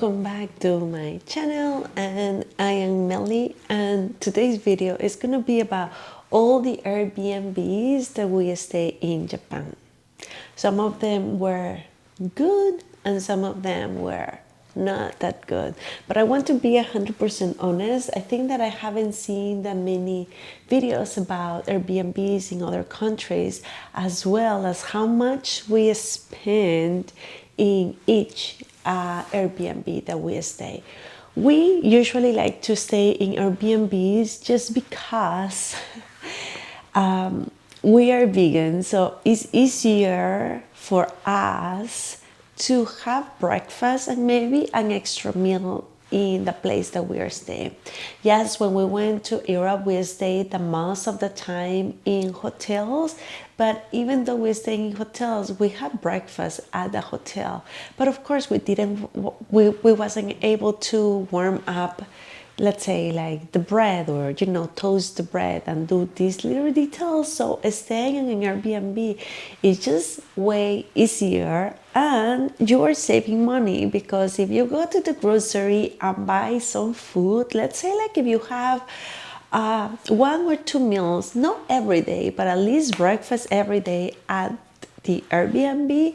Welcome back to my channel, and I am Melly, and today's video is going to be about all the Airbnbs that we stay in Japan. Some of them were good and some of them were not that good, but I want to be 100% honest. I think that I haven't seen that many videos about Airbnbs in other countries, as well as how much we spend in each Airbnb that we stay. We usually like to stay in Airbnbs just because we are vegan, so it's easier for us to have breakfast and maybe an extra meal in the place that we are staying. Yes, when we went to Europe, we stayed the most of the time in hotels, but even though we stayed in hotels, we had breakfast at the hotel. But of course, we wasn't able to warm up, let's say, like the bread, or toast the bread and do these little details. So staying in an Airbnb is just way easier, and you are saving money, because if you go to the grocery and buy some food, let's say like if you have one or two meals, not every day, but at least breakfast every day at the Airbnb,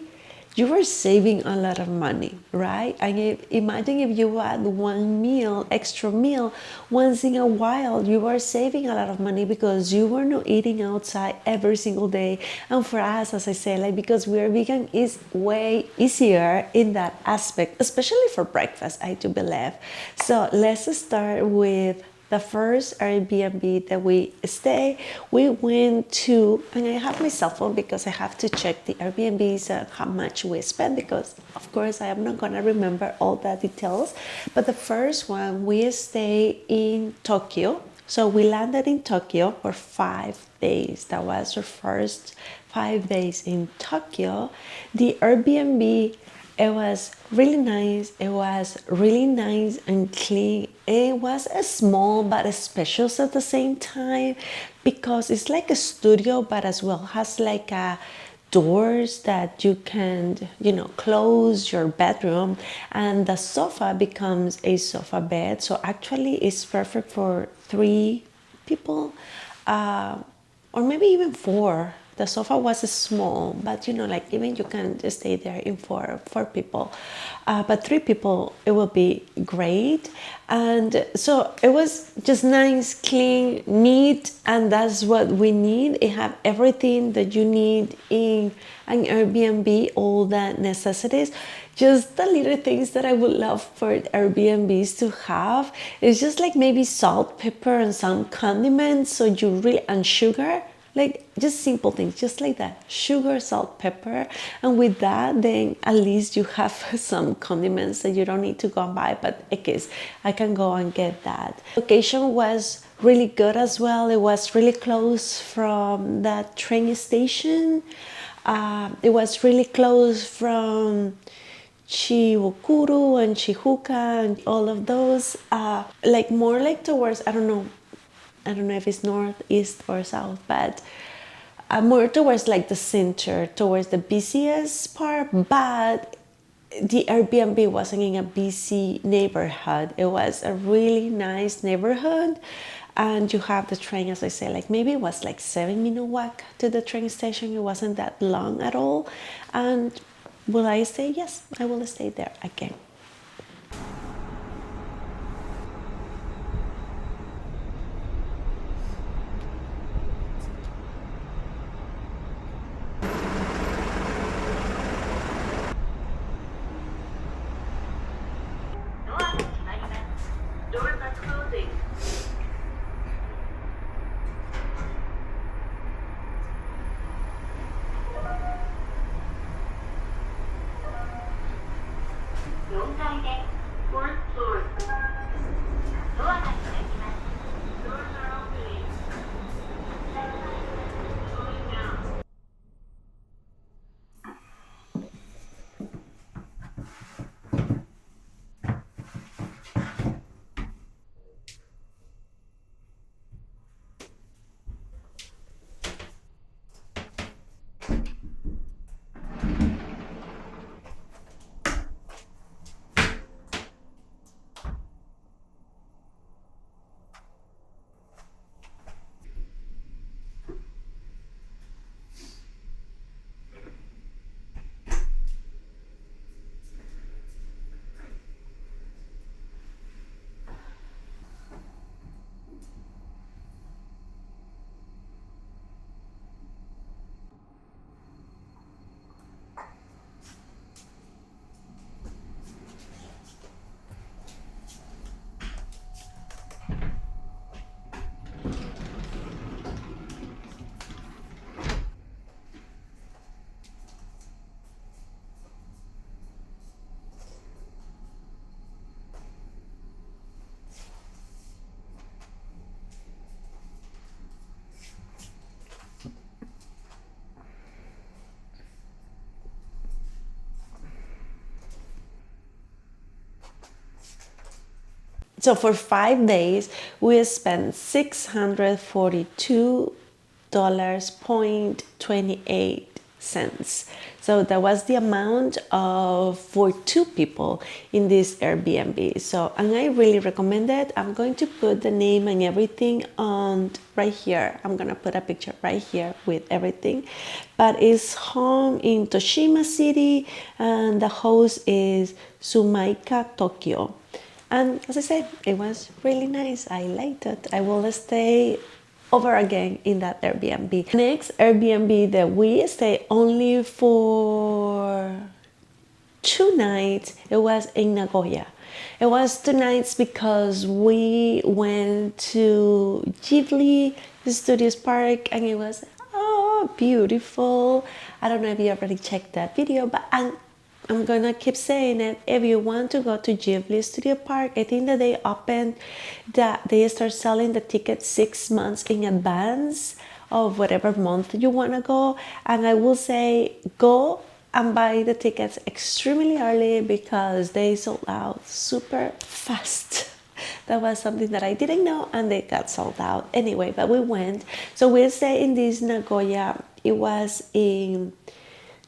you are saving a lot of money, right? And imagine if you add one meal, extra meal, once in a while, you are saving a lot of money because you are not eating outside every single day. And for us, as I say, like, because we are vegan, is way easier in that aspect, especially for breakfast, I do believe. So let's start with the first Airbnb that we stay. We went to, and I have my cell phone because I have to check the Airbnbs and how much we spent, because of course I am not gonna remember all the details. But the first one, we stay in Tokyo. So we landed in Tokyo for 5 days. That was our first 5 days in Tokyo. The Airbnb, it was really nice. It was really nice and clean. It was a small but a spacious at the same time, because it's like a studio, but as well has like a doors that you can, close your bedroom, and the sofa becomes a sofa bed. So actually it's perfect for 3 people, or maybe even 4. The sofa was small, but like even you can just stay there in four people, but 3 people, it will be great. And so it was just nice, clean, neat, and that's what we need. It have everything that you need in an Airbnb, all the necessities. Just the little things that I would love for Airbnbs to have is just like maybe salt, pepper, and some condiments. So you really, and sugar, like just simple things, just like that: sugar, salt, pepper. And with that, then at least you have some condiments that you don't need to go and buy, but I guess I can go and get that. Location was really good as well. It was really close from that train station. It was really close from Chiwokuru and Chihuka and all of those, like more like towards, I don't know if it's north, east, or south, but more towards like the center, towards the busiest part. But the Airbnb wasn't in a busy neighborhood. It was a really nice neighborhood, and you have the train, as I say, like maybe it was like 7-minute walk to the train station. It wasn't that long at all. And will I stay? Yes, I will stay there again. Doors are closing. So for 5 days, we spent $642.28. So that was the amount of for two people in this Airbnb. So, and I really recommend it. I'm going to put the name and everything on right here. I'm gonna put a picture right here with everything. But it's home in Toshima City, and the host is Sumaika Tokyo. And as I said, it was really nice. I liked it. I will stay over again in that Airbnb. Next Airbnb that we stay only for 2 nights, it was in Nagoya. It was 2 nights because we went to Ghibli Studios Park, and it was beautiful. I don't know if you already checked that video, but I'm gonna keep saying it. If you want to go to Ghibli Studio Park, I think that they start selling the tickets 6 months in advance of whatever month you wanna go. And I will say go and buy the tickets extremely early because they sold out super fast. That was something that I didn't know, and they got sold out anyway. But we went, so we stayed in this Nagoya. It was in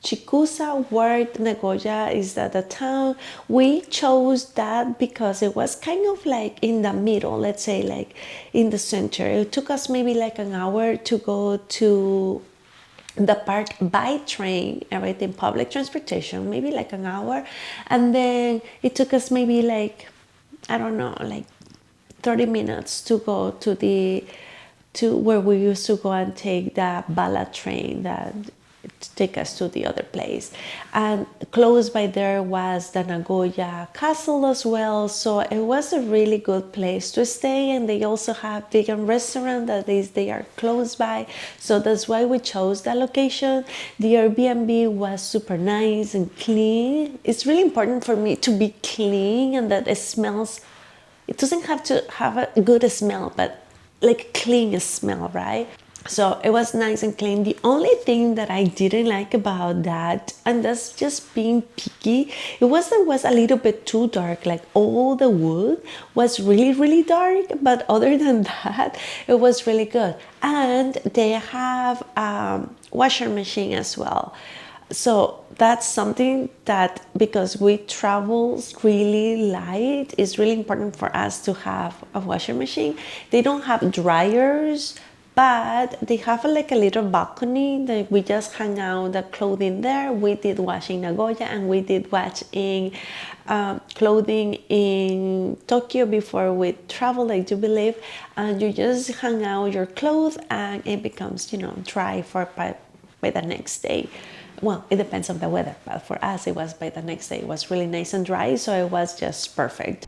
Chikusa Ward. Nagoya is the town. We chose that because it was kind of like in the middle, let's say like in the center. It took us maybe like an hour to go to the park by train, everything public transportation, maybe like an hour, and then it took us maybe like, I don't know, like 30 minutes to go to where we used to go and take the bala train that take us to the other place. And close by there was the Nagoya Castle as well. So it was a really good place to stay, and they also have vegan restaurant that is they are close by. So that's why we chose that location. The Airbnb was super nice and clean. It's really important for me to be clean and that it doesn't have to have a good smell, but like clean smell, right? So it was nice and clean. The only thing that I didn't like about that, and that's just being picky, there was a little bit too dark. Like all the wood was really, really dark, but other than that, it was really good. And they have washer machine as well. So that's something that, because we travel really light, it's really important for us to have a washer machine. They don't have dryers, but they have like a little balcony that we just hang out the clothing there. We did wash in Nagoya, and we did wash in clothing in Tokyo before we travel, I do believe. And you just hang out your clothes, and it becomes, dry by the next day. Well, it depends on the weather, but for us, it was by the next day. It was really nice and dry, so it was just perfect.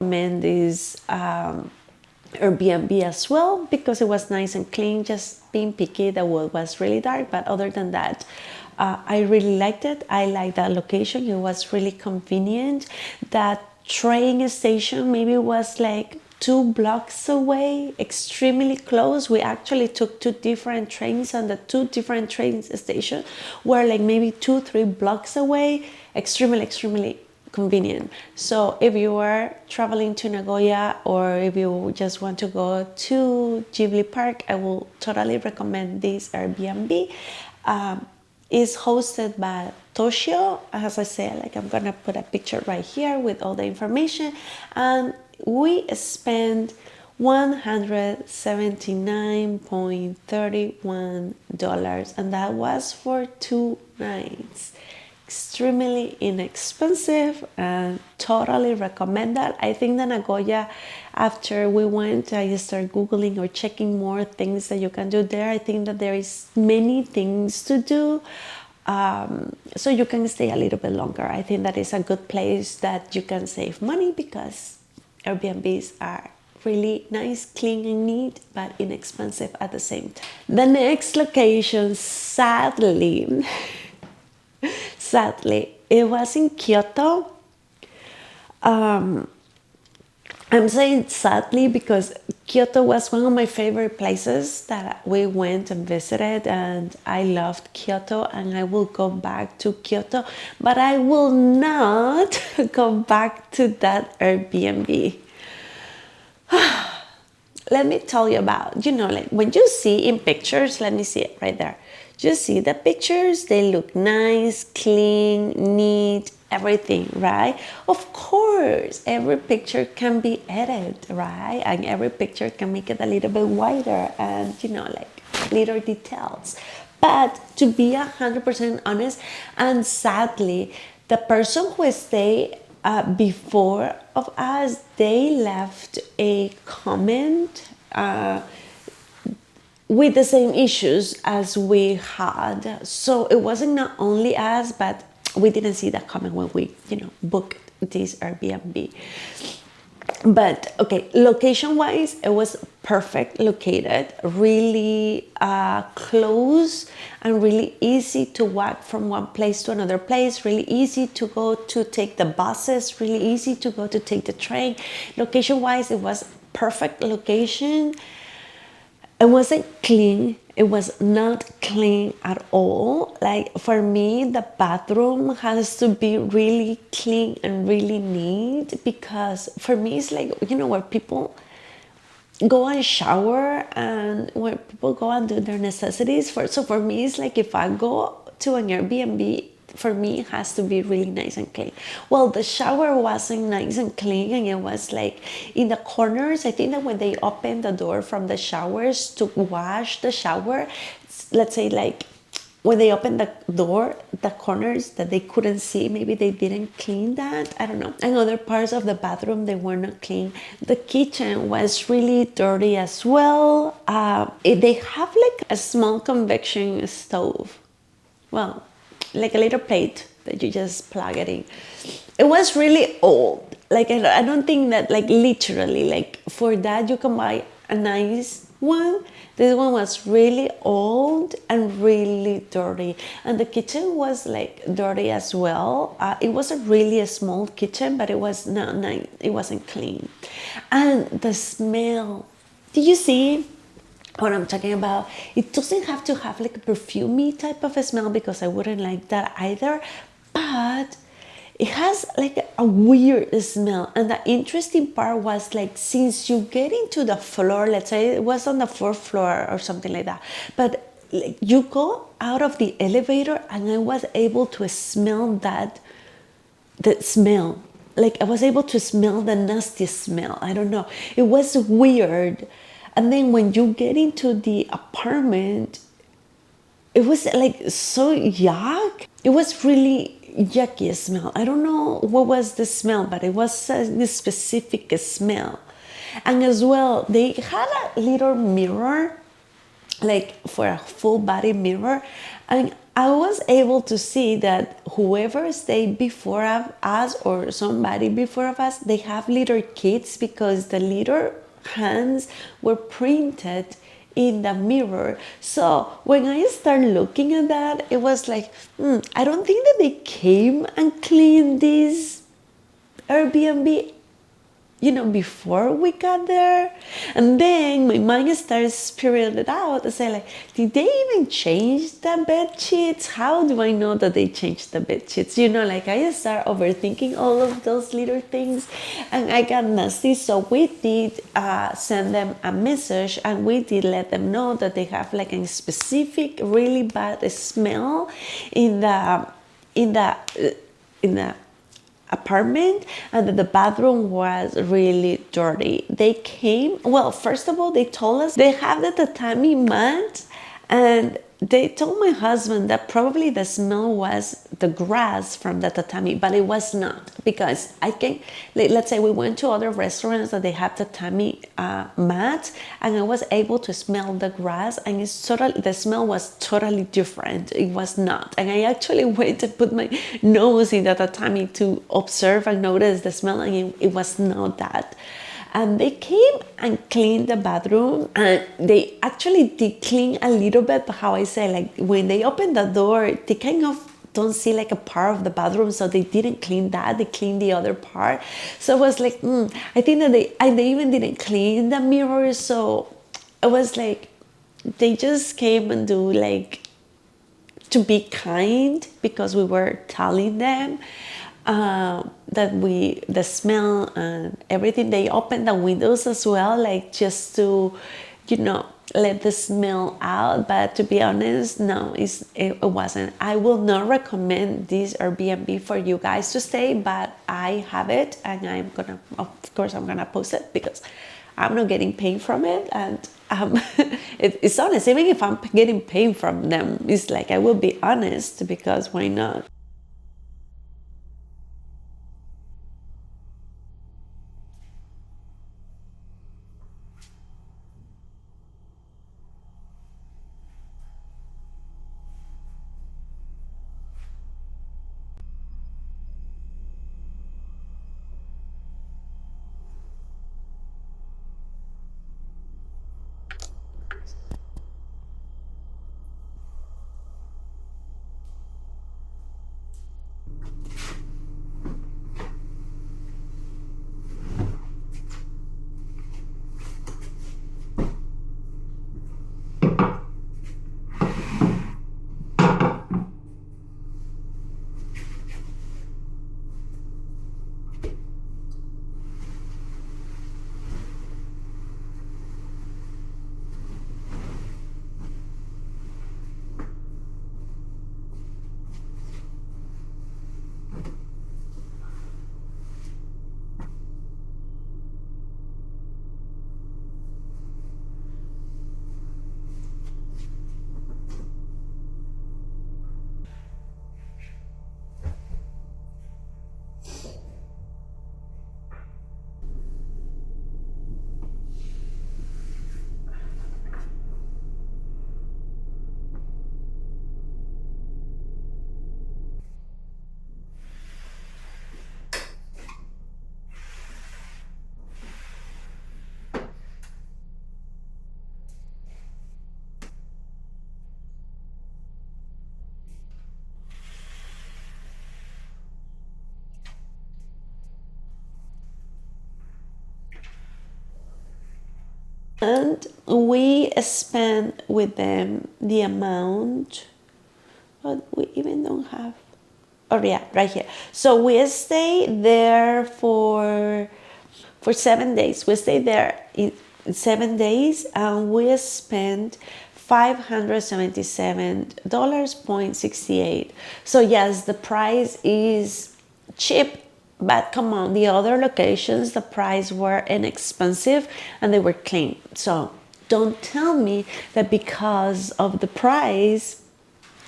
Recommend this Airbnb as well because it was nice and clean. Just being picky, the wood was really dark, but other than that, I really liked it. I liked that location. It was really convenient. That train station maybe was like 2 blocks away, extremely close. We actually took 2 different trains, and the 2 different train stations were like maybe 2-3 blocks away. Extremely convenient. So if you are traveling to Nagoya, or if you just want to go to Ghibli Park, I will totally recommend this Airbnb. Is hosted by Toshio. As I said, like, I'm gonna put a picture right here with all the information, and we spent $179.31, and that was for 2 nights. Extremely inexpensive, and totally recommend that. I think that Nagoya, after we went, I started googling or checking more things that you can do there. I think that there is many things to do, so you can stay a little bit longer. I think that is a good place that you can save money, because Airbnbs are really nice, clean and neat, but inexpensive at the same time. The next location, sadly, it was in Kyoto. I'm saying sadly because Kyoto was one of my favorite places that we went and visited, and I loved Kyoto, and I will go back to Kyoto, but I will not go back to that Airbnb. Let me tell you about, like when you see in pictures, let me see it right there. You see the pictures, they look nice, clean, neat, everything, right? Of course, every picture can be edited, right? And every picture can make it a little bit wider and, like little details. But to be 100% honest, and sadly, the person who stayed before of us, they left a comment with the same issues as we had. So it wasn't not only us, but we didn't see that comment when we, booked this Airbnb. But okay, location wise, it was perfect located, really close, and really easy to walk from one place to another place, really easy to go to take the buses, really easy to go to take the train. Location wise, it was perfect location. It wasn't clean. It was not clean at all. Like, for me, the bathroom has to be really clean and really neat, because for me, it's like, where people go and shower and where people go and do their necessities. So for me, it's like, if I go to an Airbnb, for me, it has to be really nice and clean. Well, the shower wasn't nice and clean, and it was like in the corners. I think that when they opened the door from the showers to wash the shower, let's say like when they opened the door, the corners that they couldn't see, maybe they didn't clean that. I don't know. And other parts of the bathroom, they were not clean. The kitchen was really dirty as well. They have like a small convection stove. Well, like a little plate that you just plug it in. It was really old. Like, I don't think that, like, literally, like, for that you can buy a nice one. This one was really old and really dirty, and the kitchen was like dirty as well. It was a really small kitchen, but it was not nice. It wasn't clean, and the smell. Did you see what I'm talking about? It doesn't have to have like a perfumey type of a smell, because I wouldn't like that either, but it has like a weird smell. And the interesting part was, like, since you get into the floor, let's say it was on the 4th floor or something like that, but like, you go out of the elevator and I was able to smell the smell. Like, I was able to smell the nasty smell. I don't know, it was weird. And then when you get into the apartment, it was like so yuck. It was really yucky smell. I don't know what was the smell, but it was a specific smell. And as well, they had a little mirror, like for a full body mirror. And I was able to see that whoever stayed before us, or somebody before of us, they have little kids, because the little hands were printed in the mirror. So when I started looking at that, it was like, I don't think that they came and cleaned this Airbnb. before we got there. And then my mind starts spiraling it out and say like, did they even change the bed sheets? How do I know that they changed the bed sheets? Like I start overthinking all of those little things, and I got nasty. So we did send them a message, and we did let them know that they have like a specific really bad smell in the apartment, and that the bathroom was really dirty. They came, well, first of all, they told us they have the tatami mat, and they told my husband that probably the smell was the grass from the tatami, but it was not, because let's say we went to other restaurants that they have tatami mats, and I was able to smell the grass, and the smell was totally different. It was not, and I actually went to put my nose in the tatami to observe and notice the smell, and it was not that. And they came and cleaned the bathroom, and they actually did clean a little bit, but how I say, like when they opened the door, they kind of don't see like a part of the bathroom, so they didn't clean that. They cleaned the other part. So it was like, I think that they even didn't clean the mirrors. So it was like they just came and do like to be kind, because we were telling them that the smell and everything. They opened the windows as well, like just to let the smell out. But to be honest, no, it wasn't. I will not recommend this Airbnb for you guys to stay, but I have it, and of course I'm gonna post it, because I'm not getting paid from it. And it's honest. Even if I'm getting paid from them, it's like I will be honest, because why not? And we spent with them the amount, but we even don't have. Oh yeah, right here. So we stayed there for 7 days. We stayed there in 7 days, and we spent $577.68. So yes, the price is cheap, but come on, the other locations, the price were inexpensive and they were clean. So don't tell me that because of the price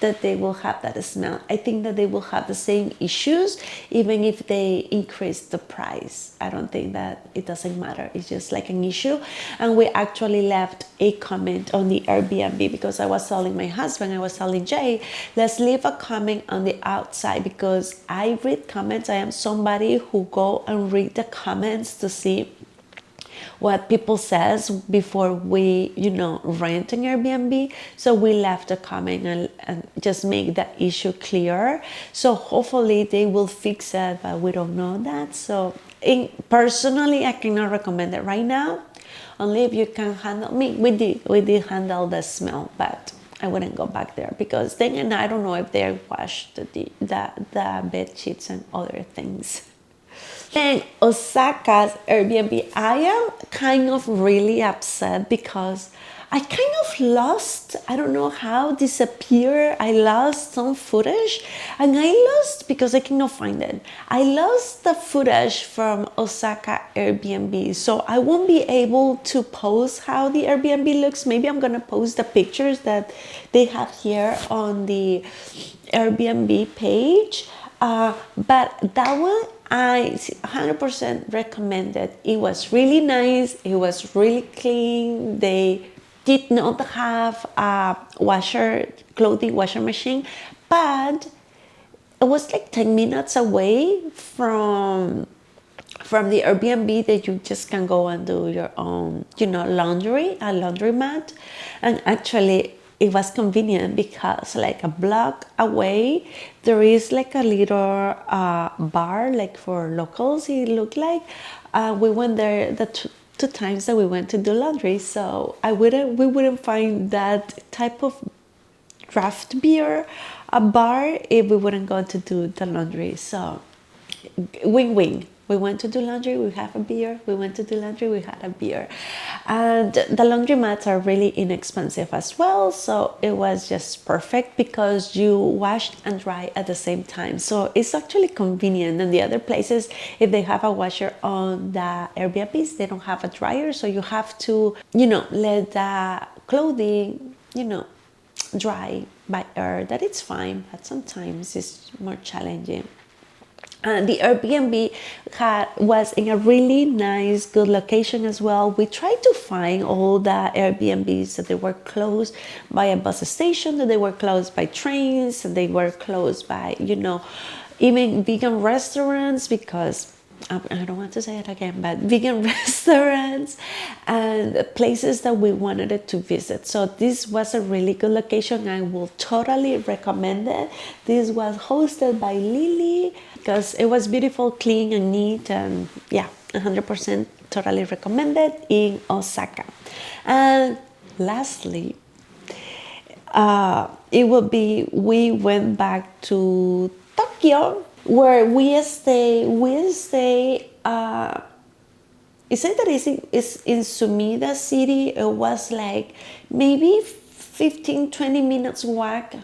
that they will have that smell. I think that they will have the same issues even if they increase the price. I don't think that it doesn't matter. It's just like an issue. And we actually left a comment on the Airbnb, because I was telling my husband, I was telling Jay, let's leave a comment on the outside, because I read comments. I am somebody who go and read the comments to see what people says before we, rent an Airbnb. So we left a comment and just make that issue clear. So hopefully they will fix it, but we don't know that. So personally, I cannot recommend it right now. Only if you can handle me. We did handle the smell, but I wouldn't go back there because then, and I don't know if they washed the bed sheets and other things. And Osaka's Airbnb, I am kind of really upset because I kind of lost, I don't know how, disappeared. I lost some footage, and I lost because I cannot find it. I lost the footage from Osaka Airbnb, so I won't be able to post how the Airbnb looks. Maybe I'm gonna post the pictures that they have here on the Airbnb page. But that one I 100% recommend it. It was really nice. It was really clean. They did not have a clothing washer machine, but it was like 10 minutes away from the Airbnb that you just can go and do your own, a laundromat. And actually, it was convenient because like a block away, there is like a little bar, like for locals, it looked like. We went there the two times that we went to do laundry. So we wouldn't find that type of draft beer a bar if we wouldn't go to do the laundry. So win-win. We went to do laundry, we have a beer. We went to do laundry, we had a beer. And the laundry mats are really inexpensive as well. So it was just perfect because you wash and dry at the same time. So it's actually convenient. And the other places, if they have a washer on the Airbnbs, they don't have a dryer. So you have to, let the clothing, dry by air. That it's fine, but sometimes it's more challenging. The Airbnb was in a really nice, good location as well. We tried to find all the Airbnbs that they were close by a bus station, that they were close by trains, and they were close by, even vegan restaurants, because I don't want to say it again, but vegan restaurants and places that we wanted to visit. So this was a really good location. I will totally recommend it. This was hosted by Lily because it was beautiful, clean and neat, and 100% totally recommended in Osaka. And lastly, we went back to Tokyo, where we stay. It said that it's in Sumida City. It was like maybe 15-20 minutes walk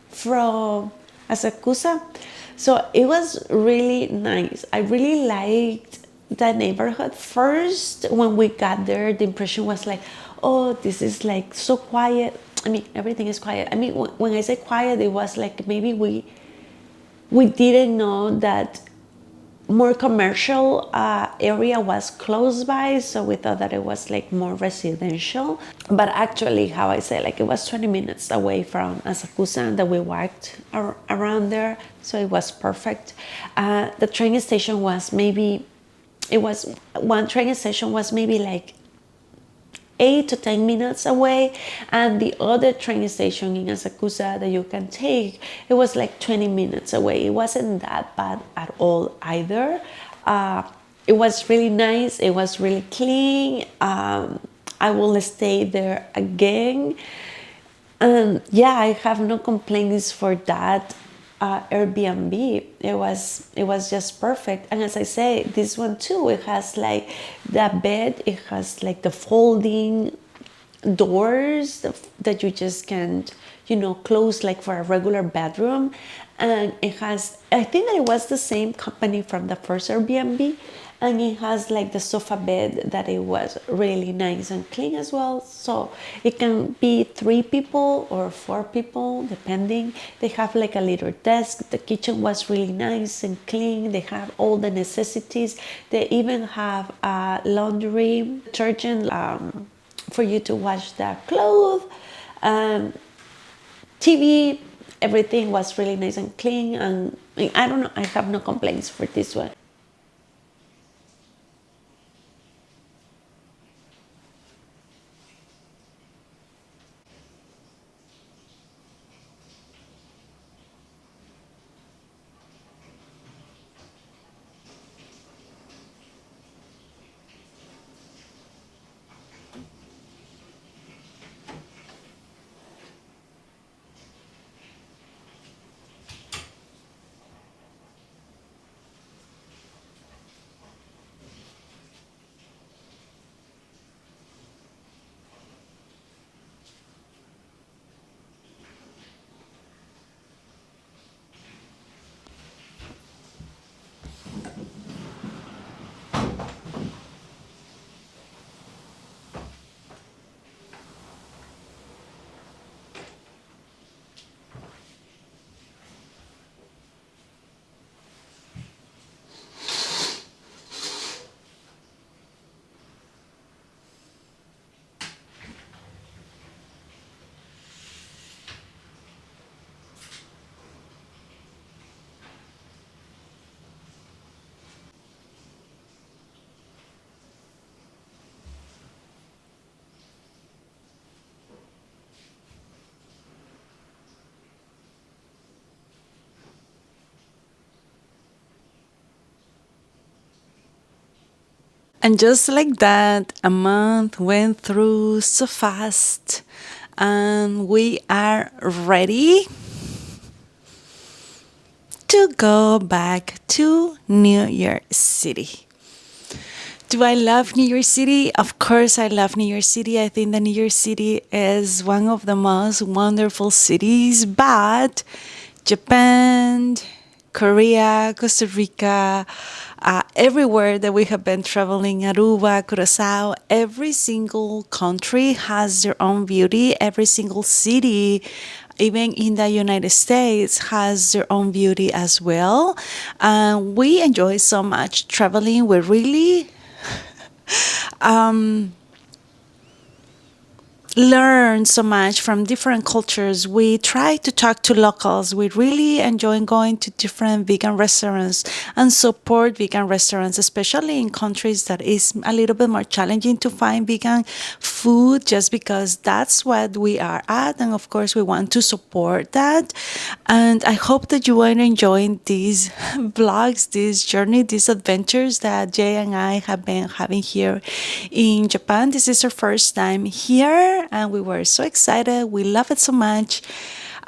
from Asakusa. So it was really nice. I really liked the neighborhood. First, when we got there, the impression was like, oh, this is like so quiet. I mean, everything is quiet. I mean, when I say quiet, it was like maybe we didn't know that more commercial area was close by, so we thought that it was like more residential. But actually, how I say, like it was 20 minutes away from Asakusa, and that we walked around there, so it was perfect. The train station was one train station was maybe like 8 to 10 minutes away, and the other train station in Asakusa that you can take, it was like 20 minutes away. It wasn't that bad at all either. It was really nice. It was really clean. I will stay there again. And I have no complaints for that Airbnb. It was just perfect. And as I say, this one too, it has like the bed, it has like the folding doors that you just can't close like for a regular bedroom. And it has, I think that it was the same company from the first Airbnb, and it has like the sofa bed that it was really nice and clean as well. So it can be 3 people or 4 people depending. They have like a little desk. The kitchen was really nice and clean. They have all the necessities. They even have a laundry detergent for you to wash the clothes. TV, everything was really nice and clean, and I don't know, I have no complaints for this one. And just like that, a month went through so fast, and we are ready to go back to New York City. Do I love New York City? Of course, I love New York City. I think that New York City is one of the most wonderful cities, but Japan, Korea, Costa Rica, everywhere that we have been traveling, Aruba, Curacao, every single country has their own beauty. Every single city, even in the United States, has their own beauty as well. We enjoy so much traveling. We really learn so much from different cultures. We try to talk to locals. We really enjoy going to different vegan restaurants and support vegan restaurants, especially in countries that is a little bit more challenging to find vegan food, just because that's what we are at. And of course, we want to support that. And I hope that you are enjoying these vlogs, this journey, these adventures that Jay and I have been having here in Japan. This is our first time here, and we were so excited. We love it so much.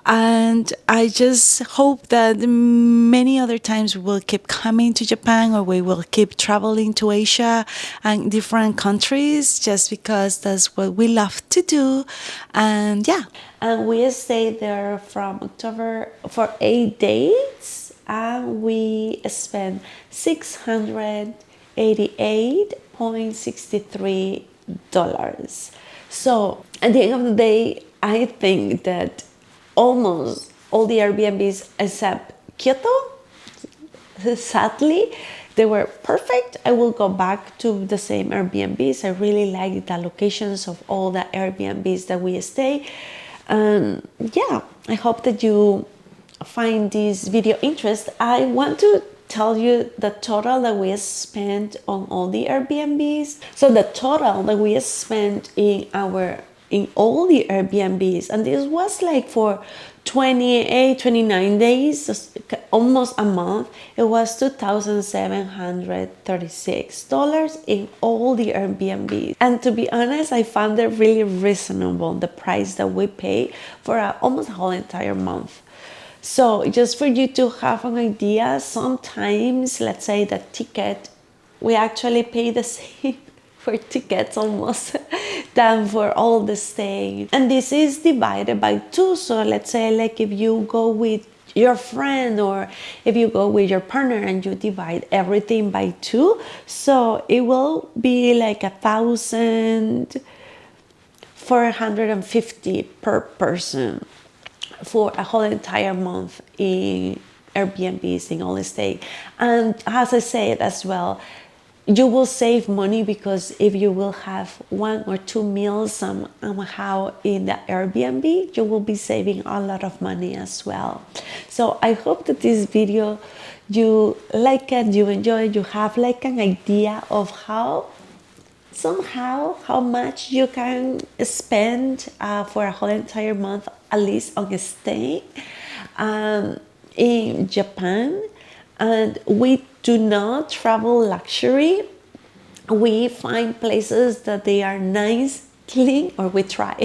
And I just hope that many other times we will keep coming to Japan, or we will keep traveling to Asia and different countries, just because that's what we love to do. And yeah. And we stayed there from October for 8 days, and we spent $688.63. So at the end of the day, I think that almost all the Airbnbs except Kyoto, sadly, they were perfect. I will go back to the same Airbnbs. I really like the locations of all the Airbnbs that we stay. Yeah, I hope that you find this video interest. I want to tell you the total that we spent on all the Airbnbs. So the total that we spent in all the Airbnbs, and this was like for 28, 29 days, almost a month. It was $2,736 in all the Airbnbs. And to be honest, I found it really reasonable, the price that we pay for almost a whole entire month. So just for you to have an idea, sometimes, let's say the ticket, we actually pay the same for tickets almost than for all the stay. And this is divided by two. So let's say like if you go with your friend, or if you go with your partner and you divide everything by two, so it will be like 1,450 per person for a whole entire month in Airbnbs in all state. And as I said as well, you will save money, because if you will have 1 or 2 meals somehow in the Airbnb, you will be saving a lot of money as well. So I hope that this video, you like it, you enjoy it, you have like an idea of how much you can spend for a whole entire month, at least on a stay in Japan. And we do not travel luxury. We find places that they are nice, clean, or we try.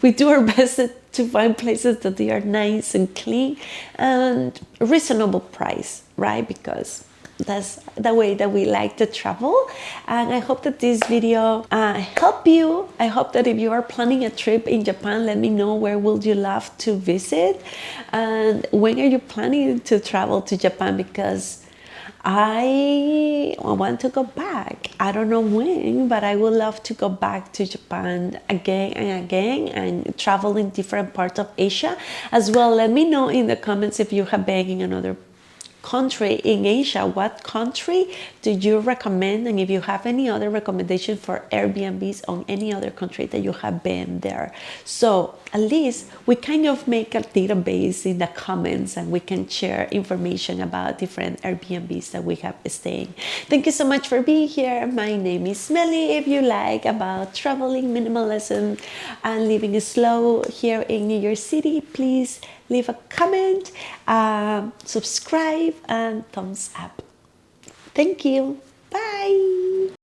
We do our best to find places that they are nice and clean and reasonable price, right? Because that's the way that we like to travel. And I hope that this video help you. I hope that if you are planning a trip in Japan, let me know where would you love to visit, and when are you planning to travel to Japan, because I want to go back. I don't know when, but I would love to go back to Japan again and again and travel in different parts of Asia as well. Let me know in the comments if you have been in another country in Asia. What country do you recommend? And if you have any other recommendation for Airbnbs on any other country that you have been there. So at least we kind of make a database in the comments, and we can share information about different Airbnbs that we have staying. Thank you so much for being here. My name is Melly. If you like about traveling, minimalism, and living slow here in New York City, please leave a comment, subscribe, and thumbs up. Thank you.